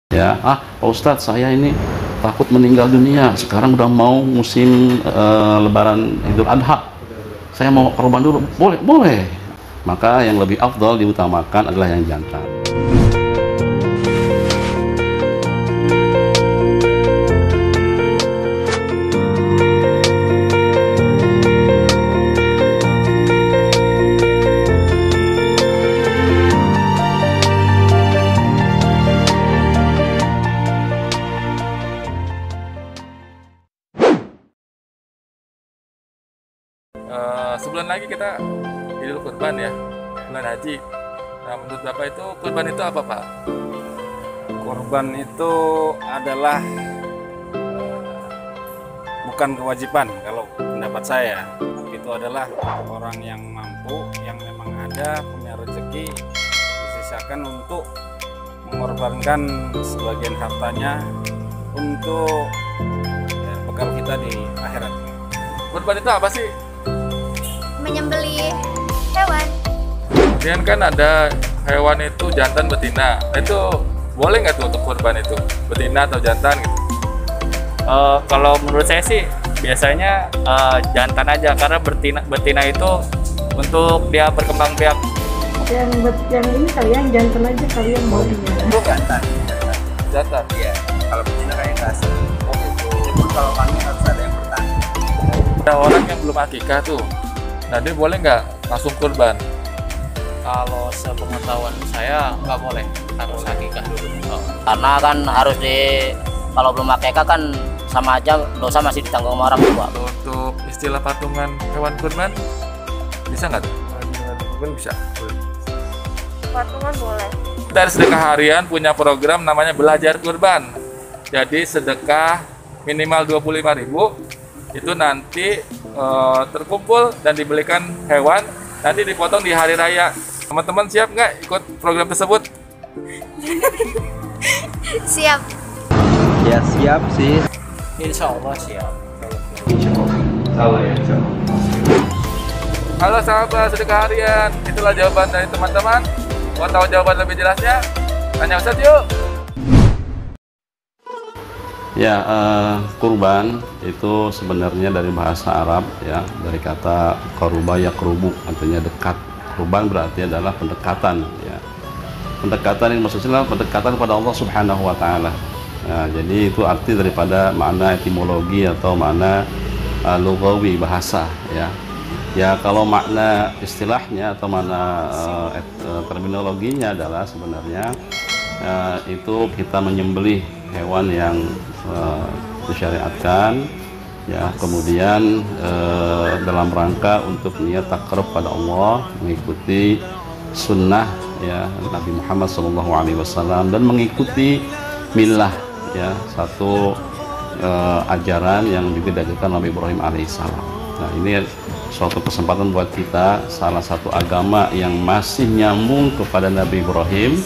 Ya, Pak Ustadz, saya ini takut meninggal dunia. Sekarang udah mau musim Lebaran Idul Adha. Saya mau korban dulu. Boleh, boleh. Maka yang lebih afdal diutamakan adalah yang jantan. Sebulan lagi kita Idul Kurban ya, bulan haji. Nah, menurut Bapak itu kurban itu apa, Pak? Kurban itu adalah bukan kewajiban kalau pendapat saya. Itu adalah orang yang mampu, yang memang ada punya rezeki, disisakan untuk mengorbankan sebagian hartanya untuk bekal kita di akhirat. Kurban itu apa sih? Menyembelih hewan. Kemudian kan ada hewan itu jantan betina. Itu boleh nggak tuh untuk kurban itu? Betina atau jantan gitu? Kalau menurut saya sih biasanya jantan aja, karena betina itu untuk dia berkembang biak. Yang ini kalian jantan aja kalian mau ya. Itu jantan. Jantan? Iya. Kalau betina kayak kasih. Oh gitu. Cuma kalau kami harus ada yang bertani. Ada orang yang belum akikah tuh. Nah, dia boleh nggak langsung kurban? Kalau sepengetahuan saya nggak boleh, harus akikah dulu. Karena kan harus kalau belum akikah kan sama aja dosa masih ditanggung sama orang tua. Untuk istilah patungan hewan kurban bisa nggak tuh? Kurban bisa. Patungan boleh. Dari sedekah harian punya program namanya belajar kurban. Jadi sedekah minimal 25.000 itu nanti terkumpul dan dibelikan hewan, nanti dipotong di hari raya. Teman-teman siap nggak ikut program tersebut? Siap. Ya siap sih. Insya Allah siap. Salah ya. Halo sahabat sedekah harian, itulah jawaban dari teman-teman. Mau tahu jawaban lebih jelasnya? Tanya Ustadz yuk. Ya, kurban itu sebenarnya dari bahasa Arab ya, dari kata qaruba yaqrubu, artinya dekat. Kurban berarti adalah pendekatan ya. Pendekatan yang maksudnya pendekatan kepada Allah Subhanahu wa taala. Nah, jadi itu arti daripada makna etimologi atau makna lugawi bahasa ya. Ya, kalau makna istilahnya atau makna terminologinya adalah sebenarnya itu kita menyembelih hewan yang disyariatkan ya, kemudian dalam rangka untuk niat takarrub pada Allah, mengikuti sunnah ya Nabi Muhammad SAW dan mengikuti milah ya, satu ajaran yang diajarkan Nabi Ibrahim alaihissalam. Nah, ini suatu kesempatan buat kita, salah satu agama yang masih nyambung kepada Nabi Ibrahim,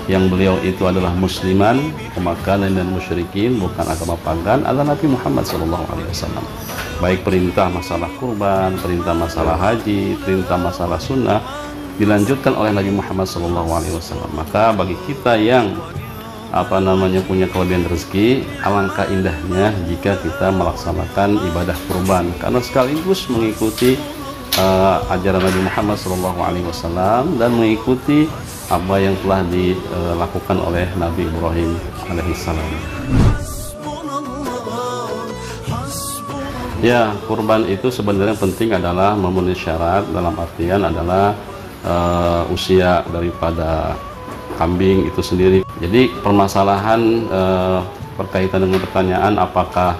yang beliau itu adalah musliman, pemakanan dan musyrikin, bukan agama pagan, adalah Nabi Muhammad SAW. Baik perintah masalah kurban, perintah masalah haji, perintah masalah sunnah dilanjutkan oleh Nabi Muhammad SAW. Maka bagi kita yang punya kelebihan rezeki, alangkah indahnya jika kita melaksanakan ibadah kurban, karena sekaligus mengikuti ajaran Nabi Muhammad SAW dan mengikuti apa yang telah dilakukan oleh Nabi Ibrahim alaihissalam. Ya, kurban itu sebenarnya penting adalah memenuhi syarat, dalam artian adalah usia daripada kambing itu sendiri. Jadi permasalahan berkaitan dengan pertanyaan apakah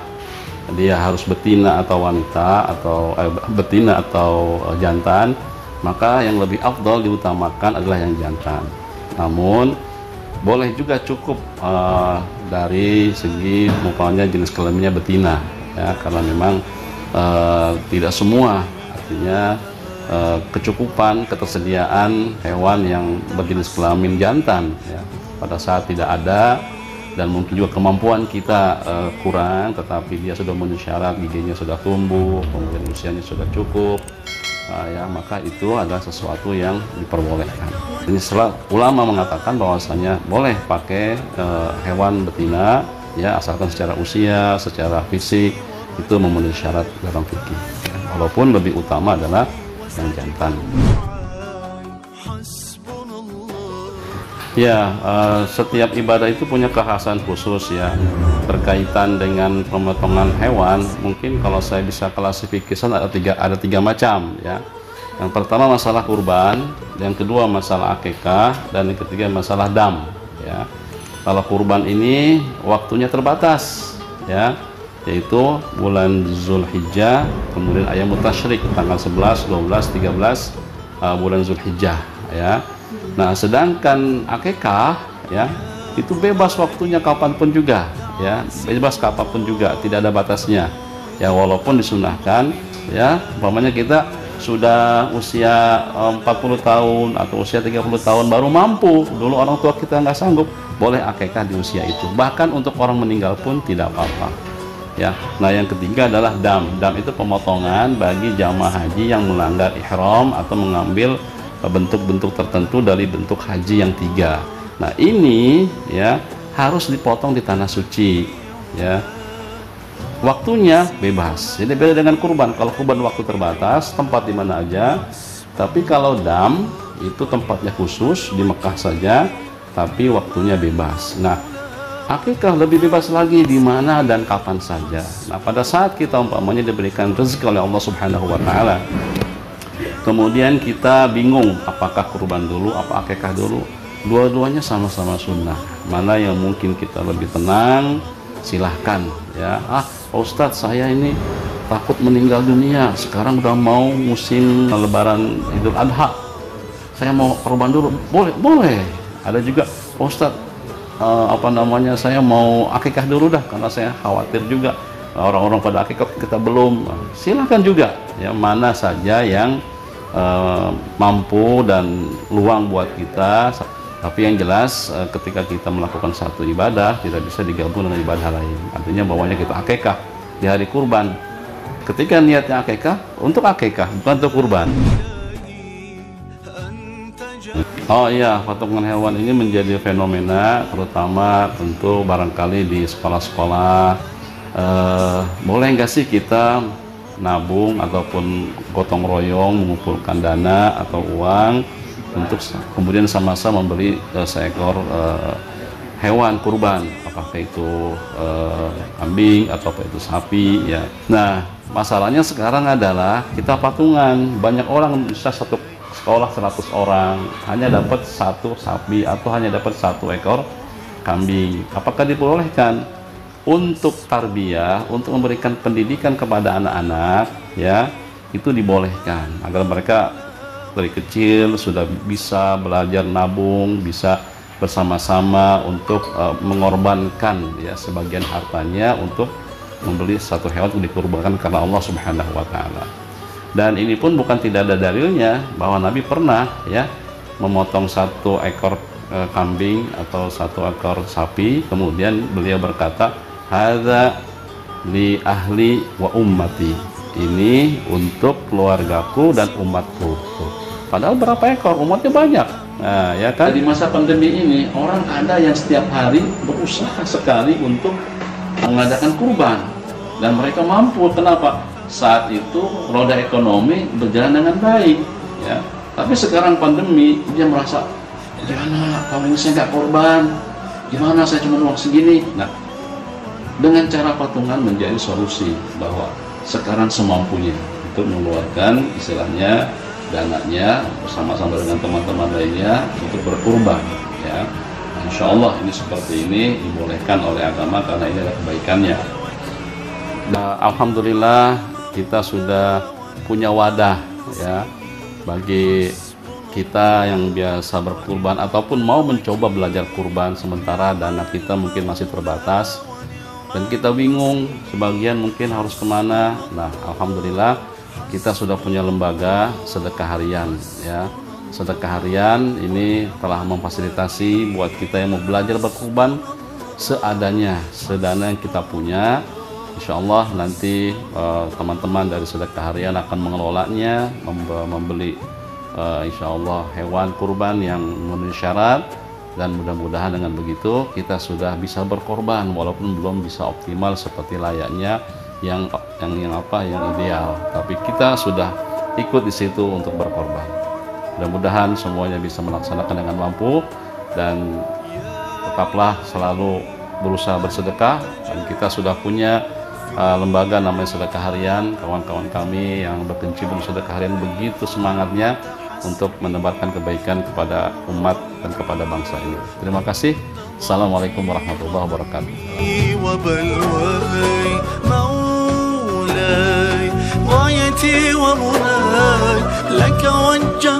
dia harus betina atau wanita atau betina atau jantan, maka yang lebih afdal diutamakan adalah yang jantan. Namun boleh juga cukup dari segi umpamanya jenis kelaminnya betina ya, karena memang tidak semua, artinya kecukupan ketersediaan hewan yang berjenis kelamin jantan ya, pada saat tidak ada, dan mungkin juga kemampuan kita kurang, tetapi dia sudah memenuhi syarat, giginya sudah tumbuh, kemudian usianya sudah cukup, ya maka itu adalah sesuatu yang diperbolehkan. Ini setelah ulama mengatakan bahwasanya boleh pakai hewan betina ya asalkan secara usia, secara fisik itu memenuhi syarat dalam fikih. Walaupun lebih utama adalah yang jantan. Ya, setiap ibadah itu punya kekhasan khusus ya berkaitan dengan pemotongan hewan. Mungkin kalau saya bisa klasifikasikan ada tiga macam ya. Yang pertama masalah kurban, yang kedua masalah akikah, dan yang ketiga masalah dam ya. Kalau kurban ini waktunya terbatas ya, yaitu bulan Zulhijjah, kemudian ayam tasyrik tanggal 11, 12, 13 bulan Zulhijjah ya. Nah, sedangkan akikah ya itu bebas waktunya kapanpun juga ya, bebas kapanpun juga, tidak ada batasnya ya, walaupun disunahkan ya, umpamanya kita sudah usia 40 tahun atau usia 30 tahun baru mampu, dulu orang tua kita nggak sanggup, boleh akikah di usia itu, bahkan untuk orang meninggal pun tidak apa-apa ya. Nah, yang ketiga adalah dam. Dam itu pemotongan bagi jamaah haji yang melanggar ihram atau mengambil bentuk-bentuk tertentu dari bentuk haji yang 3. Nah, ini ya harus dipotong di tanah suci ya. Waktunya bebas. Jadi beda dengan kurban. Kalau kurban waktu terbatas, tempat di mana aja. Tapi kalau dam itu tempatnya khusus di Mekah saja, tapi waktunya bebas. Nah, akikah lebih bebas lagi di mana dan kapan saja. Nah, pada saat kita umpamanya diberikan rezeki oleh Allah Subhanahu wa taala, kemudian kita bingung apakah kurban dulu, apa akikah dulu. Dua-duanya sama-sama sunnah. Mana yang mungkin kita lebih tenang, silahkan ya. Ustadz, saya ini takut meninggal dunia, sekarang udah mau musim lebaran Idul Adha, saya mau kurban dulu. Boleh. Ada juga, Ustadz saya mau akikah dulu dah karena saya khawatir juga orang-orang pada akikah kita belum. Silahkan juga ya, mana saja yang mampu dan luang buat kita. Tapi yang jelas ketika kita melakukan satu ibadah tidak bisa digabung dengan ibadah lain. Artinya bahwanya kita akikah di hari kurban, ketika niatnya akikah untuk akikah, bukan untuk kurban. Oh iya, potongan hewan ini menjadi fenomena, terutama tentu barangkali di sekolah-sekolah. Boleh nggak sih kita nabung ataupun gotong royong mengumpulkan dana atau uang untuk kemudian sama-sama membeli seekor hewan kurban, apakah itu kambing atau apa itu sapi ya. Nah, masalahnya sekarang adalah kita patungan, banyak orang bisa satu sekolah 100 orang hanya dapat satu sapi atau hanya dapat satu ekor kambing. Apakah diperbolehkan untuk tarbiyah, untuk memberikan pendidikan kepada anak-anak ya, itu dibolehkan agar mereka dari kecil sudah bisa belajar nabung, bisa bersama-sama untuk mengorbankan ya sebagian hartanya untuk membeli satu hewan untuk dikurbankan karena Allah Subhanahu wa taala. Dan ini pun bukan tidak ada dalilnya bahwa Nabi pernah ya memotong satu ekor kambing atau satu ekor sapi, kemudian beliau berkata, "Hadza li ahli wa ummati." Ini untuk keluargaku dan umatku. Padahal berapa ekor, umatnya banyak. Nah, ya kan, di masa pandemi ini orang ada yang setiap hari berusaha sekali untuk mengadakan kurban dan mereka mampu. Kenapa? Saat itu roda ekonomi berjalan dengan baik ya. Tapi sekarang pandemi dia merasa, gimana kalau ini saya nggak korban, gimana saya cuma uang segini. Nah, dengan cara patungan menjadi solusi bahwa sekarang semampunya untuk mengeluarkan istilahnya dananya bersama-sama dengan teman-teman lainnya untuk berkurban ya. Insya Allah ini seperti ini dibolehkan oleh agama karena ini adalah kebaikannya. Nah, alhamdulillah kita sudah punya wadah ya bagi kita yang biasa berkurban ataupun mau mencoba belajar kurban sementara dana kita mungkin masih terbatas dan kita bingung sebagian mungkin harus kemana. Nah, alhamdulillah kita sudah punya lembaga sedekah harian ya. Sedekah harian ini telah memfasilitasi buat kita yang mau belajar berkurban seadanya, sedana yang kita punya insya Allah nanti teman-teman dari sedekah harian akan mengelolanya, membeli insya Allah hewan kurban yang memenuhi syarat, dan mudah-mudahan dengan begitu kita sudah bisa berkorban walaupun belum bisa optimal seperti layaknya yang ideal, tapi kita sudah ikut di situ untuk berkorban. Mudah-mudahan semuanya bisa melaksanakan dengan mampu, dan tetaplah selalu berusaha bersedekah. Dan kita sudah punya lembaga namanya Sedekah Harian. Kawan-kawan kami yang berkecimpung sedekah harian begitu semangatnya untuk menebarkan kebaikan kepada umat dan kepada bangsa ini. Terima kasih. Assalamualaikum warahmatullahi wabarakatuh. غايتي ومناي لك وجه